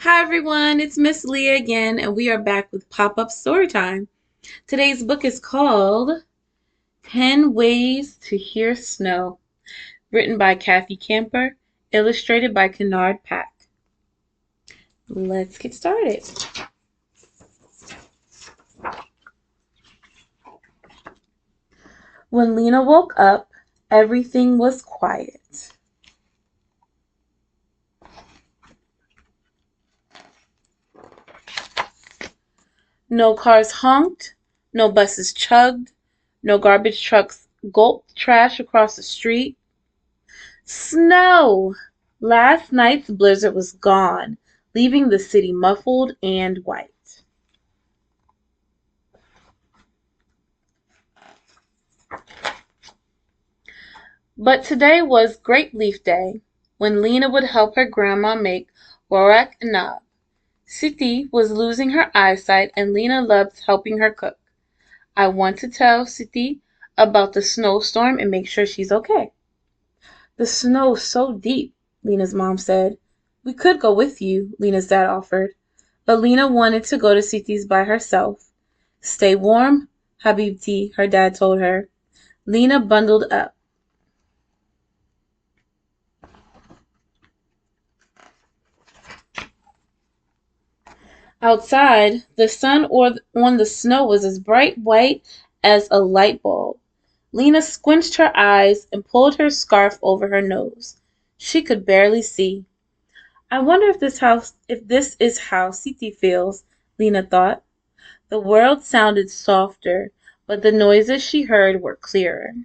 Hi everyone, it's Miss Leah again, and we are back with Pop-Up Storytime. Today's book is called 10 Ways to Hear Snow, written by Cathy Camper, illustrated by Kenard Pak. Let's get started. When Lena woke up, everything was quiet. No cars honked, no buses chugged, no garbage trucks gulped trash across the street. Snow! Last night's blizzard was gone, leaving the city muffled and white. But today was Grape Leaf Day, when Lena would help her grandma make warak nab. Siti was losing her eyesight, and Lena loved helping her cook. I want to tell Siti about the snowstorm and make sure she's okay. The snow's so deep, Lena's mom said. We could go with you, Lena's dad offered. But Lena wanted to go to Siti's by herself. Stay warm, Habibti, her dad told her. Lena bundled up. Outside, the sun on the snow was as bright white as a light bulb. Lena squinched her eyes and pulled her scarf over her nose. She could barely see. I wonder if this is how Siti feels, Lena thought. The world sounded softer, but the noises she heard were clearer.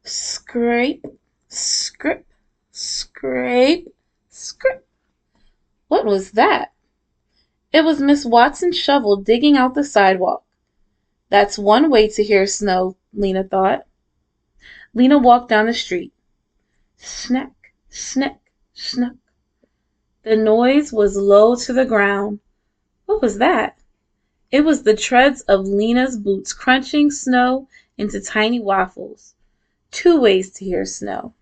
Scrape, scrape, scrape, scrape. What was that? It was Miss Watson's shovel digging out the sidewalk. That's one way to hear snow, Lena thought. Lena walked down the street. Snack, snack, snack. The noise was low to the ground. What was that? It was the treads of Lena's boots crunching snow into tiny waffles. Two ways to hear snow.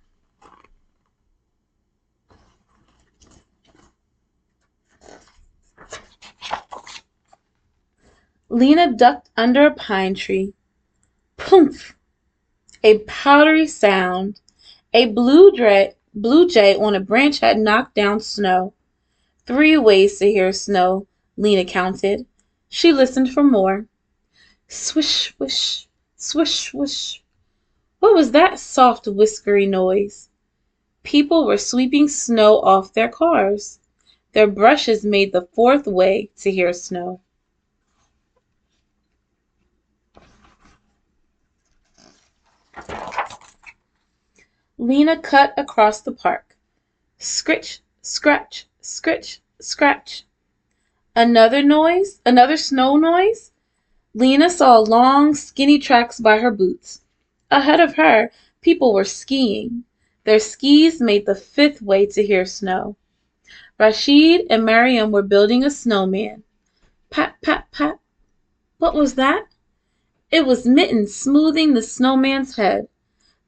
Lena ducked under a pine tree. Poof! A powdery sound. A blue jay on a branch had knocked down snow. Three ways to hear snow, Lena counted. She listened for more. Swish, swish, swish, swish. What was that soft, whiskery noise? People were sweeping snow off their cars. Their brushes made the fourth way to hear snow. Lena cut across the park. Scritch, scratch, scritch, scratch. Another snow noise. Lena saw long, skinny tracks by her boots. Ahead of her, people were skiing. Their skis made the fifth way to hear snow. Rashid and Mariam were building a snowman. Pat, pat, pat. What was that? It was Mittens smoothing the snowman's head.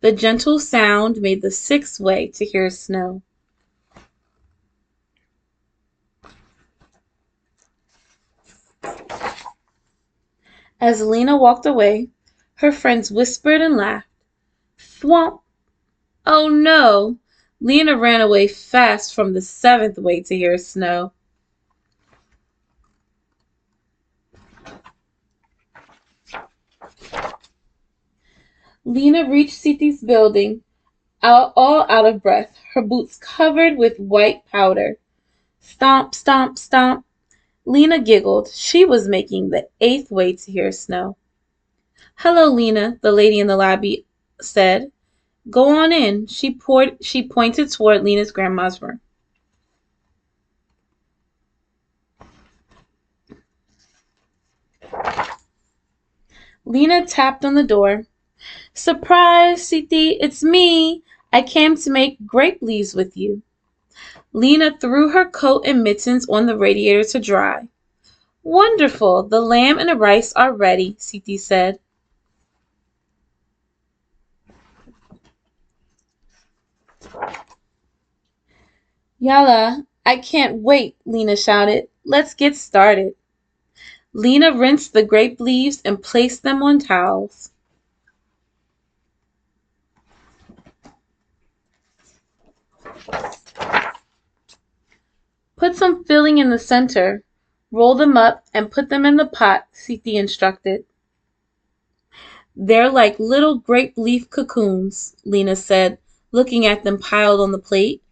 The gentle sound made the sixth way to hear snow. As Lena walked away, her friends whispered and laughed. Thwomp! Oh no! Lena ran away fast from the seventh way to hear snow. Lena reached Siti's building, all out of breath, her boots covered with white powder. Stomp, stomp, stomp. Lena giggled. She was making the eighth way to hear snow. Hello, Lena, the lady in the lobby said. Go on in. She pointed toward Lena's grandma's room. Lena tapped on the door. Surprise, Siti, it's me. I came to make grape leaves with you. Lena threw her coat and mittens on the radiator to dry. Wonderful. The lamb and the rice are ready, Siti said. Yalla, I can't wait, Lena shouted. Let's get started. Lena rinsed the grape leaves and placed them on towels. Put some filling in the center. Roll them up and put them in the pot, Siti instructed. They're like little grape leaf cocoons, Lena said, looking at them piled on the plate.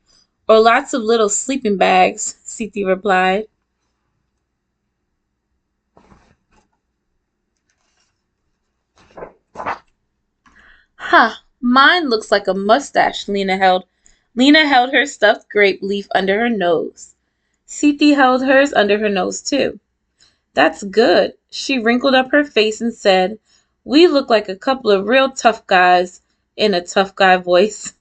Or lots of little sleeping bags, Siti replied. Ha! Mine looks like a mustache, Lena held. Lena held her stuffed grape leaf under her nose. Siti held hers under her nose, too. That's good. She wrinkled up her face and said, We look like a couple of real tough guys, in a tough guy voice.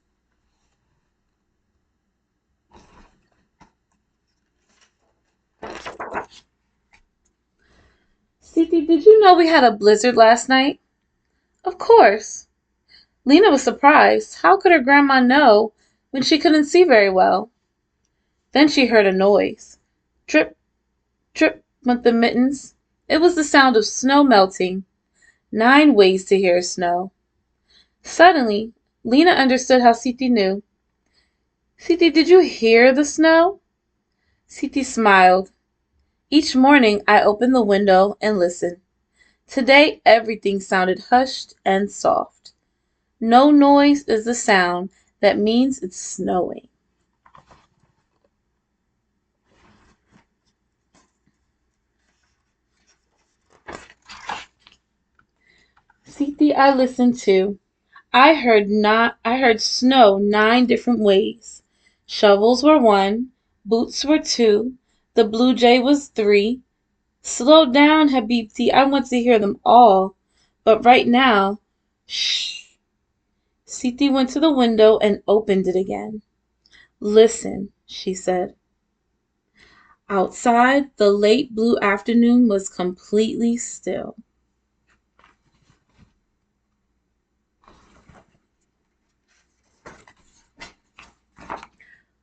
Siti, did you know we had a blizzard last night? Of course. Lena was surprised. How could her grandma know when she couldn't see very well? Then she heard a noise. Drip, drip went the mittens. It was the sound of snow melting. 9 ways to hear snow. Suddenly, Lena understood how Siti knew. Siti, did you hear the snow? Siti smiled. Each morning I opened the window and listened. Today everything sounded hushed and soft. No noise is the sound that means it's snowing. Siti, I listened too. I heard snow 9 different ways. Shovels were 1, boots were 2, the blue jay was 3. Slow down, Habibti, I want to hear them all. But right now, shh. Siti went to the window and opened it again. Listen, she said. Outside, the late blue afternoon was completely still.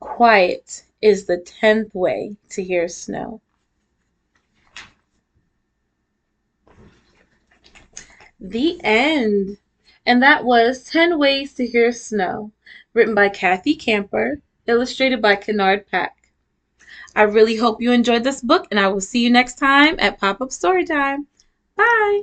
Quiet is the 10th way to hear snow. The end. And that was 10 Ways to Hear Snow, written by Cathy Camper, illustrated by Kenard Pak. I really hope you enjoyed this book, and I will see you next time at Pop-Up Storytime. Bye.